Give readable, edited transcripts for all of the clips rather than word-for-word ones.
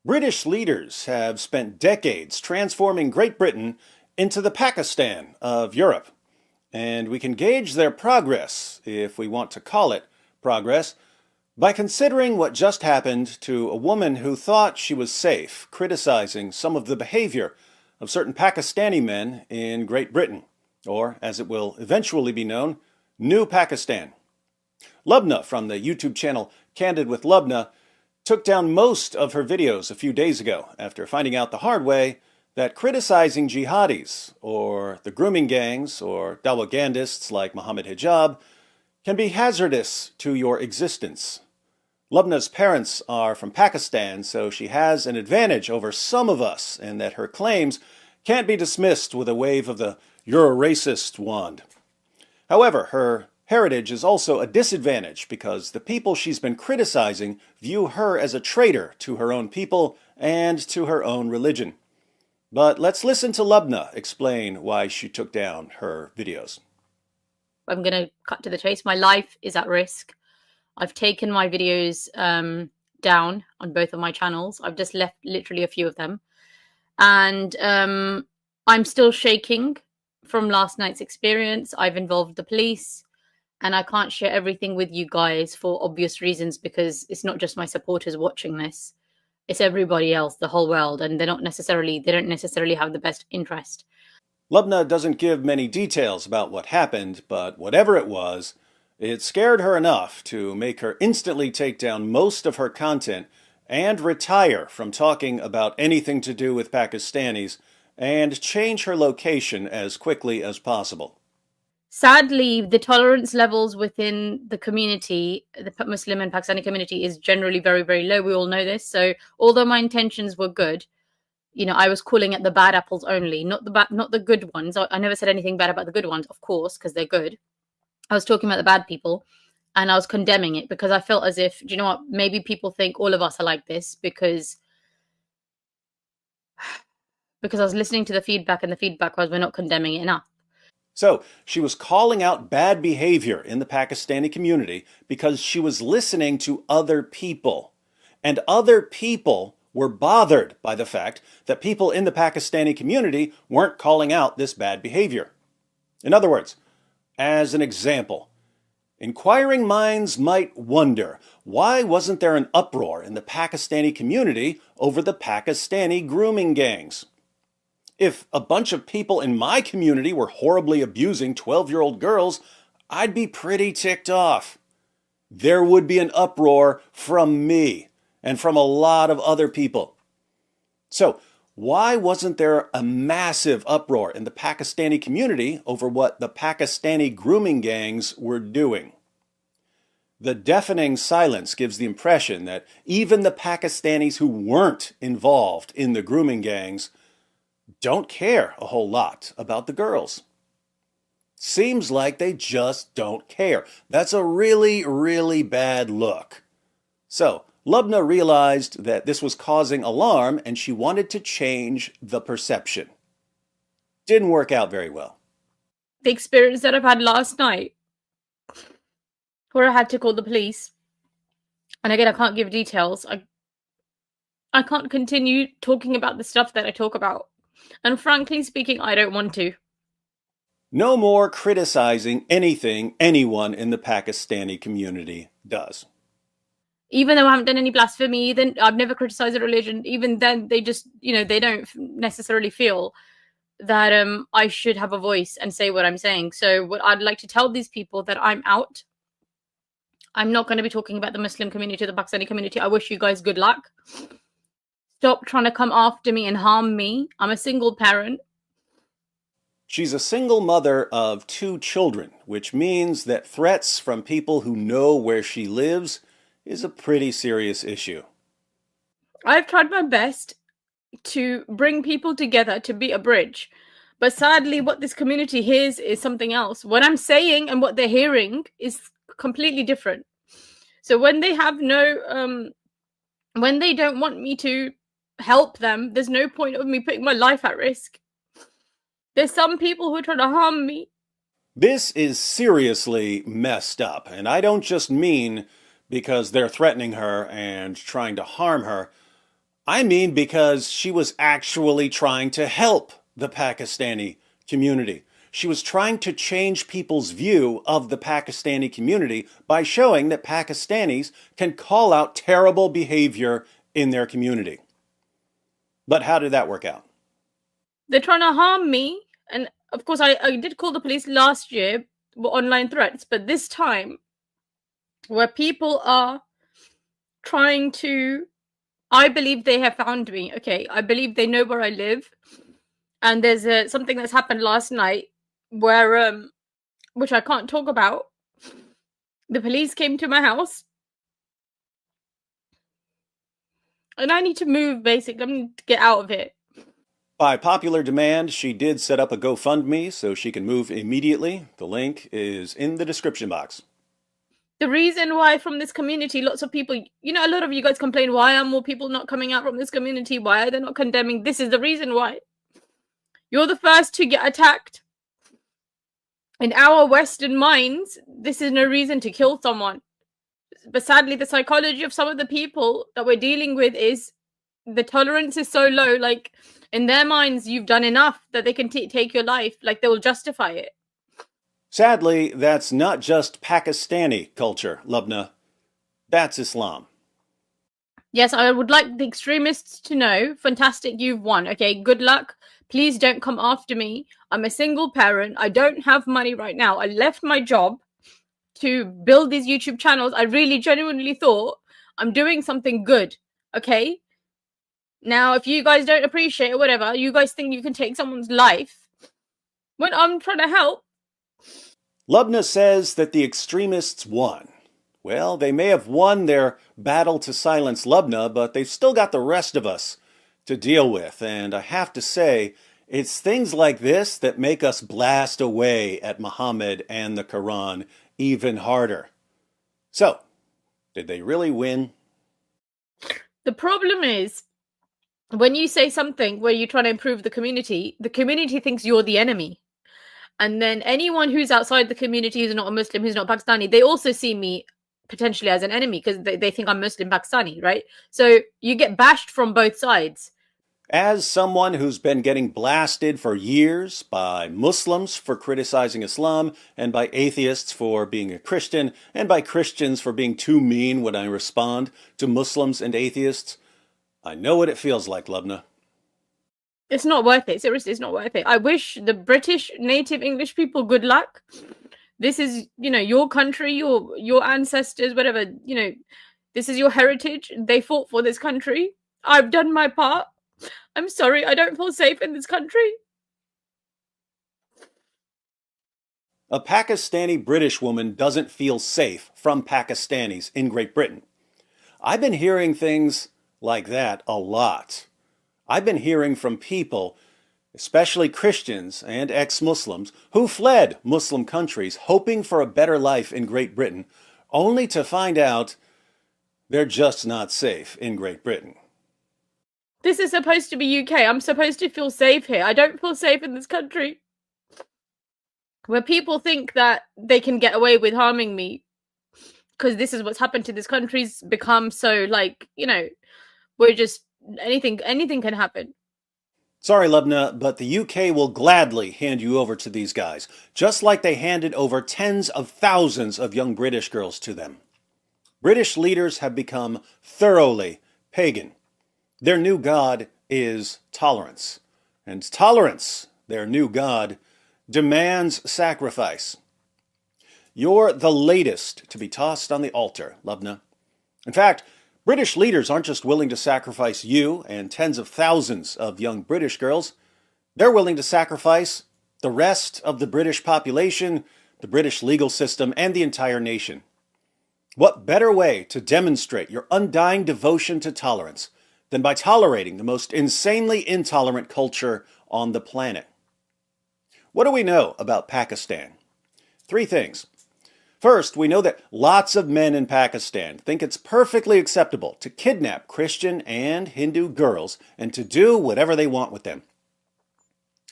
British leaders have spent decades transforming Great Britain into the Pakistan of Europe, and we can gauge their progress, if we want to call it progress, by considering what just happened to a woman who thought she was safe, criticizing some of the behavior of certain Pakistani men in Great Britain, or, as it will eventually be known, New Pakistan. Lubna from the YouTube channel Candid with Lubna took down most of her videos a few days ago after finding out the hard way that criticizing jihadis, or the grooming gangs, or dawagandists like Muhammad Hijab, can be hazardous to your existence. Lubna's parents are from Pakistan, so she has an advantage over some of us in that her claims can't be dismissed with a wave of the "you're a racist" wand. However, her heritage is also a disadvantage because the people she's been criticizing view her as a traitor to her own people and to her own religion. But let's listen to Lubna explain why she took down her videos. I'm going to cut to the chase. My life is at risk. I've taken my videos down on both of my channels. I've just left literally a few of them. And I'm still shaking from last night's experience. I've involved the police. And I can't share everything with you guys for obvious reasons, because it's not just my supporters watching this. It's everybody else, the whole world, and they don't necessarily have the best interest. Lubna doesn't give many details about what happened, but whatever it was, it scared her enough to make her instantly take down most of her content and retire from talking about anything to do with Pakistanis and change her location as quickly as possible. Sadly, the tolerance levels within the community, the Muslim and Pakistani community, is generally very, very low. We all know this. So although my intentions were good, I was calling it the bad apples only, not the good ones. I never said anything bad about the good ones, of course, because they're good. I was talking about the bad people, and I was condemning it because I felt as if, do you know what? Maybe people think all of us are like this because I was listening to the feedback, and the feedback was we're not condemning it enough. So she was calling out bad behavior in the Pakistani community because she was listening to other people. And other people were bothered by the fact that people in the Pakistani community weren't calling out this bad behavior. In other words, as an example, inquiring minds might wonder, why wasn't there an uproar in the Pakistani community over the Pakistani grooming gangs? If a bunch of people in my community were horribly abusing 12-year-old girls, I'd be pretty ticked off. There would be an uproar from me and from a lot of other people. So, why wasn't there a massive uproar in the Pakistani community over what the Pakistani grooming gangs were doing? The deafening silence gives the impression that even the Pakistanis who weren't involved in the grooming gangs don't care a whole lot about the girls. Seems like they just don't care. That's a really, really bad look. So, Lubna realized that this was causing alarm and she wanted to change the perception. Didn't work out very well. The experience that I've had last night, where I had to call the police, and again, I can't give details. I can't continue talking about the stuff that I talk about. And frankly speaking, I don't want to. No more criticizing anything anyone in the Pakistani community does. Even though I haven't done any blasphemy, then I've never criticized a religion. Even then, they just, they don't necessarily feel that I should have a voice and say what I'm saying. So what I'd like to tell these people that I'm out. I'm not going to be talking about the Muslim community, the Pakistani community. I wish you guys good luck. Stop trying to come after me and harm me. I'm a single parent. She's a single mother of 2 children, which means that threats from people who know where she lives is a pretty serious issue. I've tried my best to bring people together to be a bridge. But sadly, what this community hears is something else. What I'm saying and what they're hearing is completely different. So when they have when they don't want me to help them, there's no point of me putting my life at risk. There's some people who are trying to harm me. This is seriously messed up, and I don't just mean because they're threatening her and trying to harm her. I mean because she was actually trying to help the Pakistani community. She was trying to change people's view of the Pakistani community by showing that Pakistanis can call out terrible behavior in their community. But how did that work out? They're trying to harm me. And of course, I did call the police last year with online threats, but this time, where people are trying to, I believe they have found me. Okay, I believe they know where I live. And there's something that's happened last night where, which I can't talk about. The police came to my house, and I need to move. Basically, I need to get out of here. By popular demand, she did set up a GoFundMe so she can move immediately. The link is in the description box. The reason why from this community, lots of people, a lot of you guys complain, why are more people not coming out from this community? Why are they not condemning? This is the reason why. You're the first to get attacked. In our Western minds, this is no reason to kill someone. But sadly, the psychology of some of the people that we're dealing with is the tolerance is so low. Like, in their minds, you've done enough that they can take your life. Like, they will justify it. Sadly, that's not just Pakistani culture, Lubna. That's Islam. Yes, I would like the extremists to know, fantastic, you've won. Okay, good luck. Please don't come after me. I'm a single parent. I don't have money right now. I left my job to build these YouTube channels. I really genuinely thought I'm doing something good. Okay? Now, if you guys don't appreciate it, whatever, you guys think you can take someone's life when I'm trying to help. Lubna says that the extremists won. Well, they may have won their battle to silence Lubna, but they've still got the rest of us to deal with. And I have to say, it's things like this that make us blast away at Muhammad and the Quran even harder. So, did they really win? The problem is, when you say something where you're trying to improve the community thinks you're the enemy. And then anyone who's outside the community, who's not a Muslim, who's not Pakistani, they also see me potentially as an enemy because they think I'm Muslim Pakistani, right? So you get bashed from both sides. As someone who's been getting blasted for years by Muslims for criticizing Islam, and by atheists for being a Christian, and by Christians for being too mean when I respond to Muslims and atheists, I know what it feels like, Lubna. It's not worth it. Seriously, it's not worth it. I wish the British native English people good luck. This is, your country, your ancestors, whatever, this is your heritage. They fought for this country. I've done my part. I'm sorry, I don't feel safe in this country. A Pakistani British woman doesn't feel safe from Pakistanis in Great Britain. I've been hearing things like that a lot. I've been hearing from people, especially Christians and ex-Muslims, who fled Muslim countries hoping for a better life in Great Britain, only to find out they're just not safe in Great Britain. This is supposed to be UK. I'm supposed to feel safe here. I don't feel safe in this country. Where people think that they can get away with harming me because this is what's happened to this country's become so we're just anything can happen. Sorry, Lubna, but the UK will gladly hand you over to these guys, just like they handed over tens of thousands of young British girls to them. British leaders have become thoroughly pagan. Their new god is tolerance. And tolerance, their new god, demands sacrifice. You're the latest to be tossed on the altar, Lubna. In fact, British leaders aren't just willing to sacrifice you and tens of thousands of young British girls. They're willing to sacrifice the rest of the British population, the British legal system, and the entire nation. What better way to demonstrate your undying devotion to tolerance than by tolerating the most insanely intolerant culture on the planet? What do we know about Pakistan? 3 things. First, we know that lots of men in Pakistan think it's perfectly acceptable to kidnap Christian and Hindu girls and to do whatever they want with them.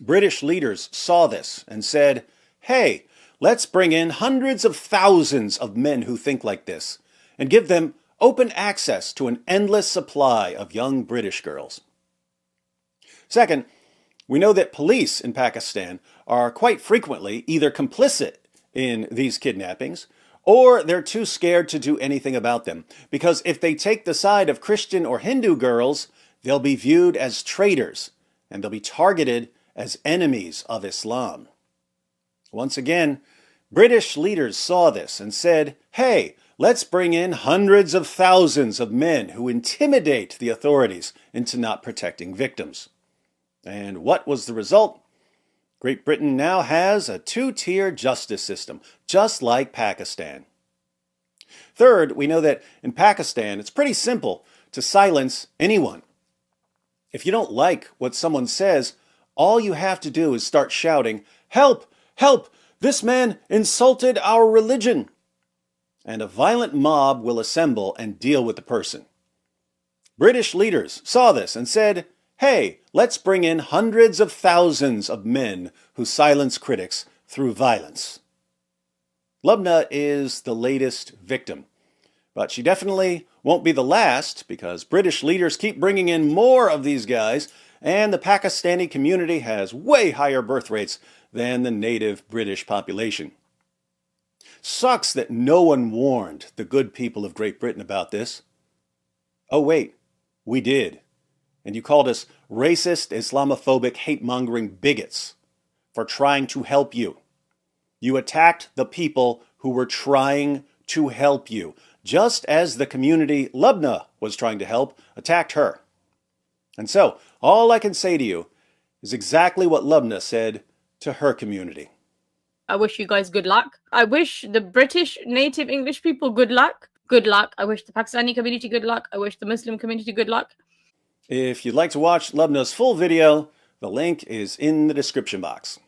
British leaders saw this and said, hey, let's bring in hundreds of thousands of men who think like this and give them open access to an endless supply of young British girls. Second, we know that police in Pakistan are quite frequently either complicit in these kidnappings or they're too scared to do anything about them, because if they take the side of Christian or Hindu girls, they'll be viewed as traitors and they'll be targeted as enemies of Islam. Once again, British leaders saw this and said, hey, let's bring in hundreds of thousands of men who intimidate the authorities into not protecting victims. And what was the result? Great Britain now has a two-tier justice system, just like Pakistan. Third, we know that in Pakistan, it's pretty simple to silence anyone. If you don't like what someone says, all you have to do is start shouting, "Help! Help! This man insulted our religion!" And a violent mob will assemble and deal with the person. British leaders saw this and said, hey, let's bring in hundreds of thousands of men who silence critics through violence. Lubna is the latest victim, but she definitely won't be the last, because British leaders keep bringing in more of these guys, and the Pakistani community has way higher birth rates than the native British population. Sucks that no one warned the good people of Great Britain about this. Oh wait, we did. And you called us racist, Islamophobic, hate-mongering bigots for trying to help you. You attacked the people who were trying to help you, just as the community Lubna was trying to help attacked her. And so, all I can say to you is exactly what Lubna said to her community. I wish you guys good luck. I wish the British native English people good luck. Good luck. I wish the Pakistani community good luck. I wish the Muslim community good luck. If you'd like to watch Lubna's full video, the link is in the description box.